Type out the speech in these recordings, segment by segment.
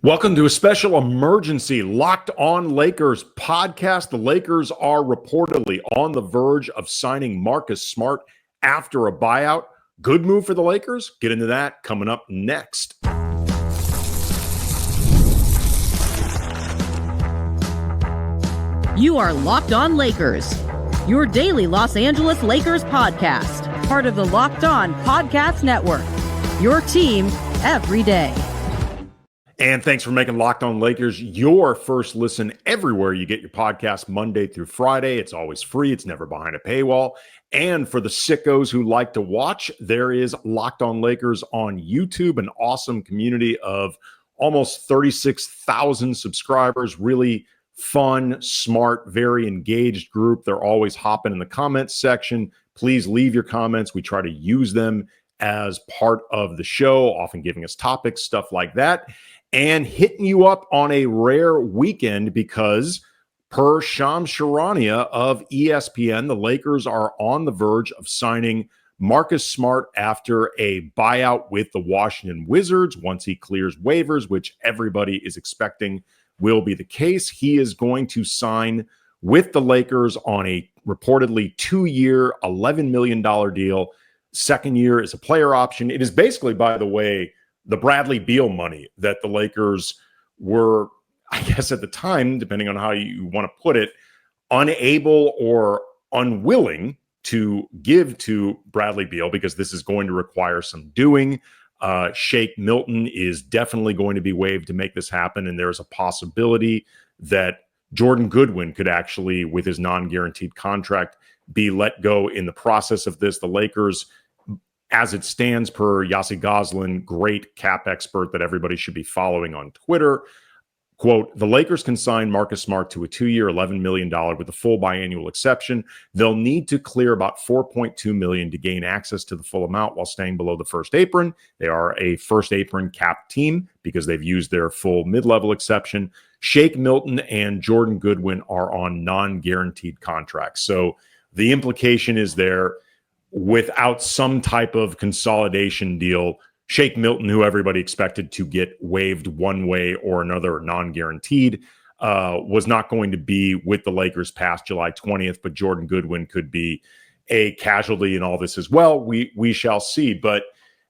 Welcome to a special emergency Locked On Lakers podcast. The Lakers are reportedly on the verge of signing Marcus Smart after a buyout. Good move for the Lakers? Get into that coming up next. You are Locked On Lakers, your daily Los Angeles Lakers podcast, part of the Locked On Podcast Network, your team every day. And thanks for making Locked On Lakers your first listen everywhere you get your podcast Monday through Friday. It's always free. It's never behind a paywall. And for the sickos who like to watch, there is Locked On Lakers on YouTube, an awesome community of almost 36,000 subscribers. Really fun, smart, very engaged group. They're always hopping in the comments section. Please leave your comments. We try to use them as part of the show, often giving us topics, stuff like that. And hitting you up on a rare weekend because per Shams Charania of ESPN, the Lakers are on the verge of signing Marcus Smart after a buyout with the Washington Wizards. Once he clears waivers, which everybody is expecting will be the case, he is going to sign with the Lakers on a reportedly 2-year, $11 million deal. Second year is a player option. It is basically, by the way, the Bradley Beal money that the Lakers were, I guess at the time, depending on how you want to put it, unable or unwilling to give to Bradley Beal because this is going to require some doing. Shake Milton is definitely going to be waived to make this happen, and there's a possibility that Jordan Goodwin could actually, with his non-guaranteed contract, be let go in the process of this. The Lakers, as it stands per Yossi Goslin, great cap expert that everybody should be following on Twitter, quote, the Lakers can sign Marcus Smart to a 2-year, $11 million with a full biannual exception. They'll need to clear about $4.2 million to gain access to the full amount while staying below the first apron. They are a first apron cap team because they've used their full mid-level exception. Shake Milton and Jordan Goodwin are on non-guaranteed contracts. So the implication is there, without some type of consolidation deal, Shake Milton, who everybody expected to get waived one way or another, non-guaranteed, was not going to be with the Lakers past July 20th, but Jordan Goodwin could be a casualty in all this as well. We shall see. But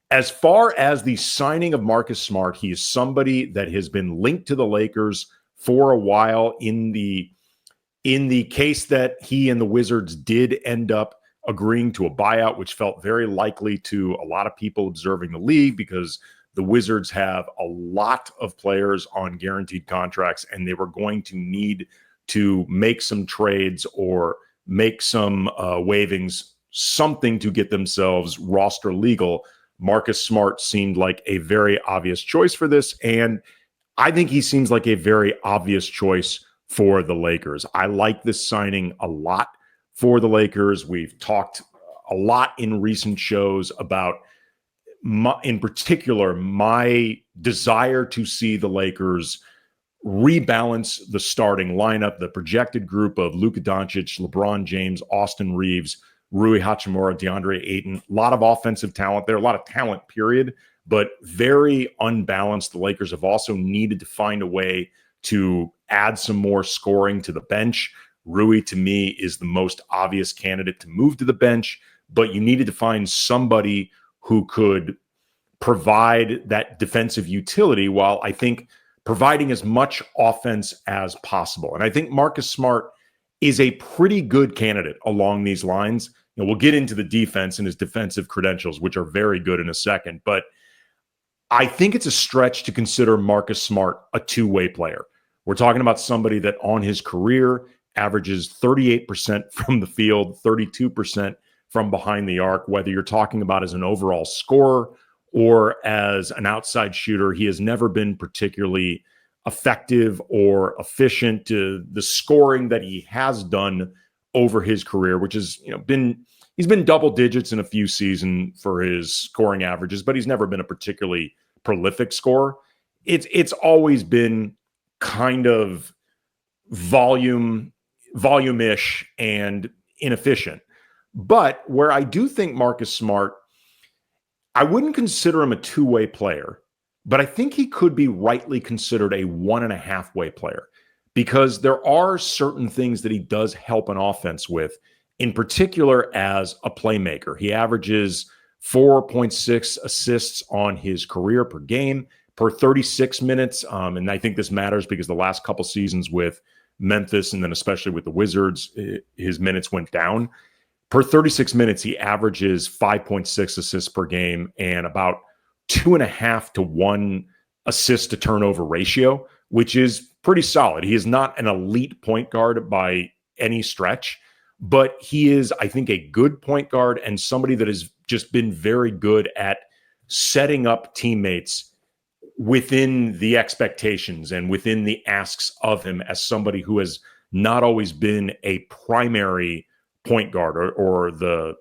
as far as the signing of Marcus Smart, he is somebody that has been linked to the Lakers for a while. In the case that he and the Wizards did end up agreeing to a buyout, which felt very likely to a lot of people observing the league because the Wizards have a lot of players on guaranteed contracts and they were going to need to make some trades or make some waivings, something to get themselves roster legal. Marcus Smart seemed like a very obvious choice for this, and I think he seems like a very obvious choice for the Lakers. I like this signing a lot for the Lakers. We've talked a lot in recent shows about, in particular, my desire to see the Lakers rebalance the starting lineup, the projected group of Luka Dončić, LeBron James, Austin Reeves, Rui Hachimura, DeAndre Ayton. A lot of offensive talent there, a lot of talent, period, but very unbalanced. The Lakers have also needed to find a way to add some more scoring to the bench. Rui, to me, is the most obvious candidate to move to the bench, but you needed to find somebody who could provide that defensive utility while I think providing as much offense as possible. And I think Marcus Smart is a pretty good candidate along these lines. You know, we'll get into the defense and his defensive credentials, which are very good in a second, but I think it's a stretch to consider Marcus Smart a two-way player. We're talking about somebody that on his career averages 38% from the field, 32% from behind the arc. Whether you're talking about as an overall scorer or as an outside shooter, he has never been particularly effective or efficient. The scoring that he has done over his career, which is, he's been double digits in a few seasons for his scoring averages, but he's never been a particularly prolific scorer. It's always been kind of volume-ish and inefficient. But where I do think Marcus Smart, I wouldn't consider him a two-way player, but I think he could be rightly considered a 1.5-way player because there are certain things that he does help an offense with, in particular as a playmaker. He averages 4.6 assists on his career per game per 36 minutes. And I think this matters because the last couple seasons with Memphis and then especially with the Wizards, his minutes went down. Per 36 minutes, he averages 5.6 assists per game and about 2.5 to 1 assist to turnover ratio, which is pretty solid. He is not an elite point guard by any stretch, but he is, I think, a good point guard and somebody that has just been very good at setting up teammates within the expectations and within the asks of him as somebody who has not always been a primary point guard or the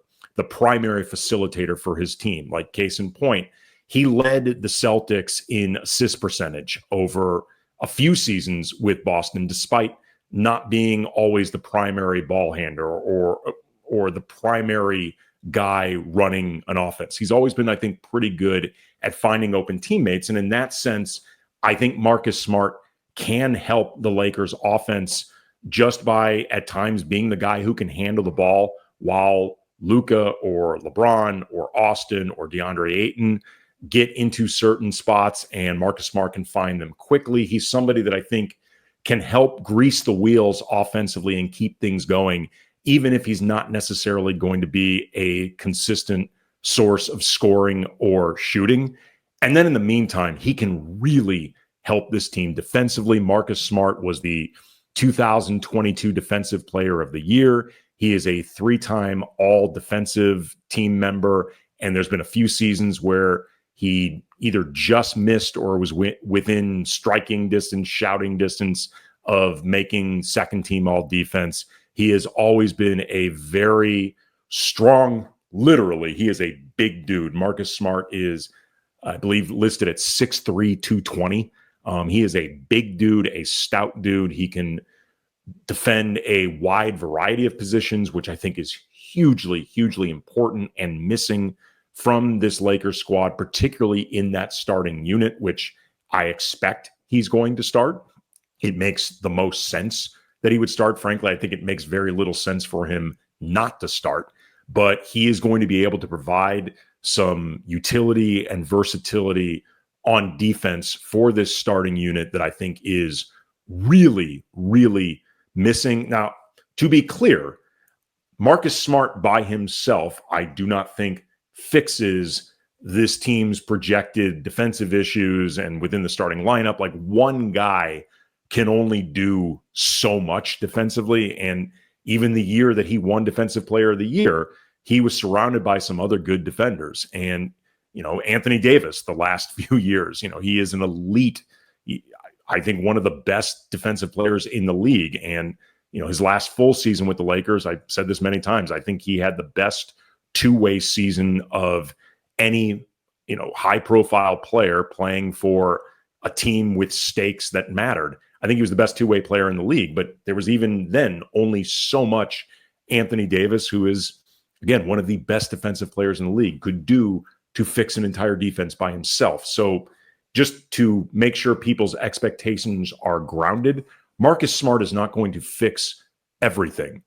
primary facilitator for his team. Like case in point, he led the Celtics in assist percentage over a few seasons with Boston, despite not being always the primary ball handler or the primary guy running an offense. He's always been, I think, pretty good at finding open teammates. And in that sense, I think Marcus Smart can help the Lakers offense just by at times being the guy who can handle the ball while Luka or LeBron or Austin or DeAndre Ayton get into certain spots and Marcus Smart can find them quickly. He's somebody that I think can help grease the wheels offensively and keep things going, even if he's not necessarily going to be a consistent source of scoring or shooting. And then in the meantime, he can really help this team defensively. Marcus Smart was the 2022 Defensive Player of the Year. He is a 3-time all-defensive team member, and there's been a few seasons where he either just missed or was within striking distance, shouting distance of making second-team all-defense. He has always been a very strong, literally, he is a big dude. Marcus Smart is, I believe, listed at 6'3", 220. He is a big dude, a stout dude. He can defend a wide variety of positions, which I think is hugely, hugely important and missing from this Lakers squad, particularly in that starting unit, which I expect he's going to start. It makes the most sense that he would start. Frankly, I think it makes very little sense for him not to start, but he is going to be able to provide some utility and versatility on defense for this starting unit that I think is really, really missing. Now, to be clear, Marcus Smart by himself, I do not think fixes this team's projected defensive issues and within the starting lineup. Like one guy can only do so much defensively. And even the year that he won Defensive Player of the Year, he was surrounded by some other good defenders. And Anthony Davis, the last few years, he is an elite, I think one of the best defensive players in the league. And, his last full season with the Lakers, I've said this many times, I think he had the best two-way season of any, high profile player playing for a team with stakes that mattered. I think he was the best two-way player in the league, but there was even then only so much Anthony Davis, who is, again, one of the best defensive players in the league, could do to fix an entire defense by himself. So just to make sure people's expectations are grounded, Marcus Smart is not going to fix everything,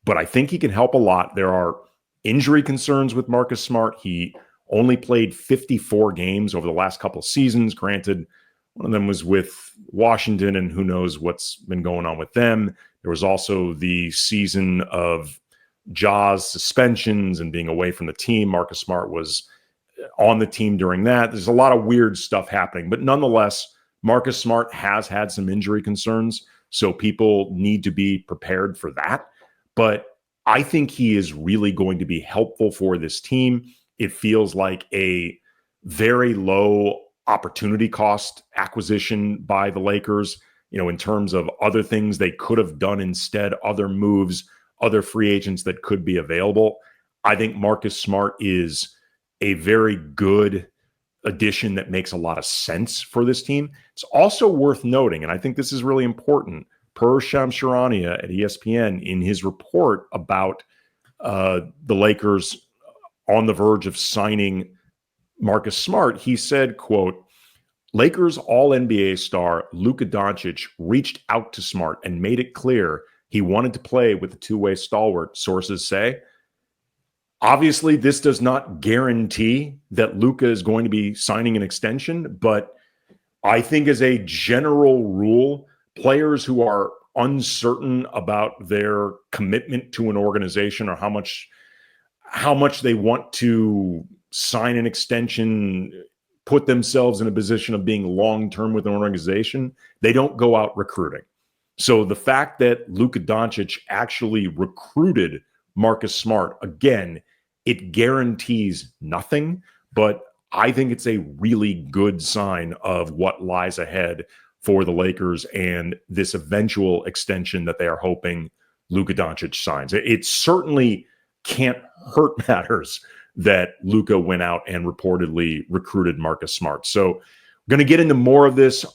but I think he can help a lot. There are injury concerns with Marcus Smart. He only played 54 games over the last couple of seasons. Granted, one of them was with Washington, and who knows what's been going on with them. There was also the season of Ja's suspensions and being away from the team. Marcus Smart was on the team during that. There's a lot of weird stuff happening, but nonetheless, Marcus Smart has had some injury concerns, so people need to be prepared for that. But I think he is really going to be helpful for this team. It feels like a very low opportunity cost acquisition by the Lakers, in terms of other things they could have done instead, other moves, other free agents that could be available. I think Marcus Smart is a very good addition that makes a lot of sense for this team. It's also worth noting, and I think this is really important, per Shams Charania at ESPN in his report about the Lakers on the verge of signing Marcus Smart, he said, quote, Lakers All-NBA star Luka Dončić reached out to Smart and made it clear he wanted to play with the two-way stalwart, sources say. Obviously, this does not guarantee that Luka is going to be signing an extension, but I think as a general rule, players who are uncertain about their commitment to an organization or how much they want to sign an extension, put themselves in a position of being long-term with an organization, they don't go out recruiting. So the fact that Luka Dončić actually recruited Marcus Smart, again, it guarantees nothing, but I think it's a really good sign of what lies ahead for the Lakers and this eventual extension that they are hoping Luka Dončić signs. It certainly can't hurt matters that Luka went out and reportedly recruited Marcus Smart. So I'm going to get into more of this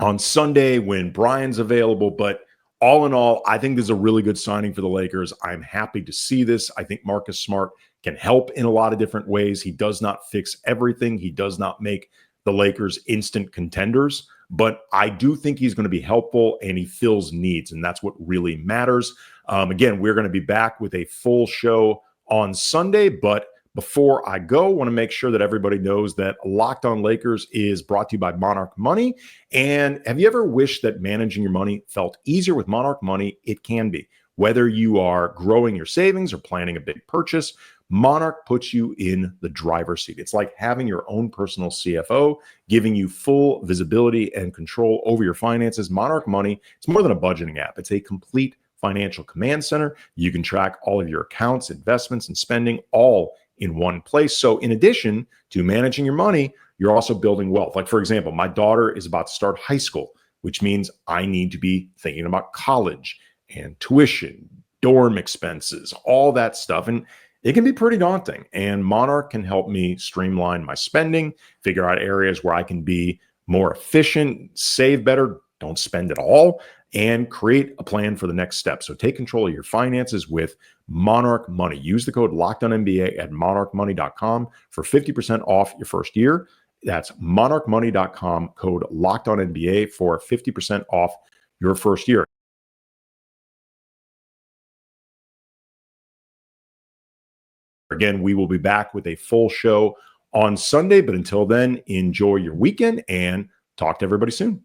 on Sunday when Brian's available, but all in all, I think this is a really good signing for the Lakers. I'm happy to see this. I think Marcus Smart can help in a lot of different ways. He does not fix everything. He does not make the Lakers instant contenders, but I do think he's going to be helpful and he fills needs, and that's what really matters. Again, we're going to be back with a full show on Sunday, but before I go, I want to make sure that everybody knows that Locked On Lakers is brought to you by Monarch Money. And have you ever wished that managing your money felt easier with Monarch Money? It can be. Whether you are growing your savings or planning a big purchase, Monarch puts you in the driver's seat. It's like having your own personal CFO, giving you full visibility and control over your finances. Monarch Money, it's more than a budgeting app. It's a complete financial command center. You can track all of your accounts, investments, and spending all in one place. So in addition to managing your money, you're also building wealth. Like, for example, my daughter is about to start high school, which means I need to be thinking about college and tuition, dorm expenses, all that stuff. And it can be pretty daunting. And Monarch can help me streamline my spending, figure out areas where I can be more efficient, save better, don't spend it all, and create a plan for the next step. So take control of your finances with Monarch Money. Use the code LOCKEDONNBA at monarchmoney.com for 50% off your first year. That's monarchmoney.com, code LOCKEDONNBA for 50% off your first year. Again, we will be back with a full show on Sunday, but until then, enjoy your weekend and talk to everybody soon.